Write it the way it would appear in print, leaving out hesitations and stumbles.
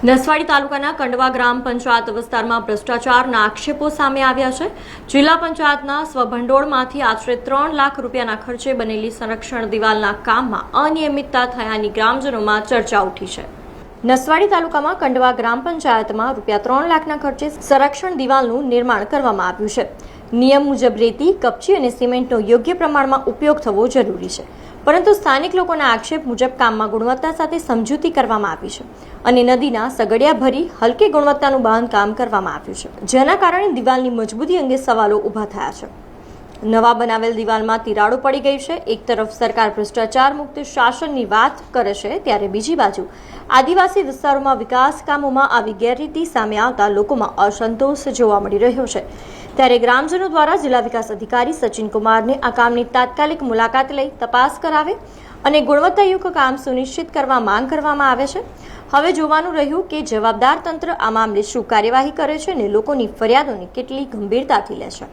નસવાડી તાલુકાના કંડવા ગ્રામ પંચાયત વિસ્તારમાં ભ્રષ્ટાચારના આક્ષેપો સામે આવ્યા છે। જિલ્લા પંચાયતના સ્વભંડોળમાંથી આશરે 3 લાખ રૂપિયાના ખર્ચે બનેલી સંરક્ષણ દિવાલના કામમાં અનિયમિતતા થયાની ગ્રામજનોમાં ચર્ચા ઉઠી છે। નસવાડી તાલુકામાં કંડવા ગ્રામ પંચાયતમાં રૂપિયા 3 લાખના ખર્ચે સંરક્ષણ દિવાલનું નિર્માણ કરવામાં આવ્યું છે। નિયમ મુજબ રેતી, કપચી અને સિમેન્ટનો યોગ્ય પ્રમાણમાં ઉપયોગ થવો જરૂરી છે, પરંતુ સ્થાનિક લોકોના આક્ષેપ મુજબ કામમાં ગુણવત્તા સાથે સમજૂતી કરવામાં આવી છે અને નદીના સગડિયા ભરી હલકી ગુણવત્તાનું બાંધકામ કરવામાં આવ્યું છે, જેના કારણે દિવાલની મજબૂતી અંગે સવાલો ઊભા થયા છે। નવા બનાવેલ દિવાલમાં તિરાડો પડી ગઈ છે। એક તરફ સરકાર ભ્રષ્ટાચાર મુક્ત શાસનની વાત કરે છે, ત્યારે બીજી બાજુ આદિવાસી વિસ્તારોમાં વિકાસ કામોમાં આવી ગેરરીતિ સામે આવતા લોકોમાં અસંતોષ જોવા મળી રહ્યો છે। ત્યારે ગ્રામજનો દ્વારા જિલ્લા વિકાસ અધિકારી સચિન કુમારને આ કામની તાત્કાલિક મુલાકાત લઈ તપાસ કરાવે અને ગુણવત્તાયુક્ત કામ સુનિશ્ચિત કરવા માંગ કરવામાં આવે છે। હવે જોવાનું રહ્યું કે જવાબદાર તંત્ર આ મામલે શું કાર્યવાહી કરે છે અને લોકોની ફરિયાદોને કેટલી ગંભીરતાથી લે છે।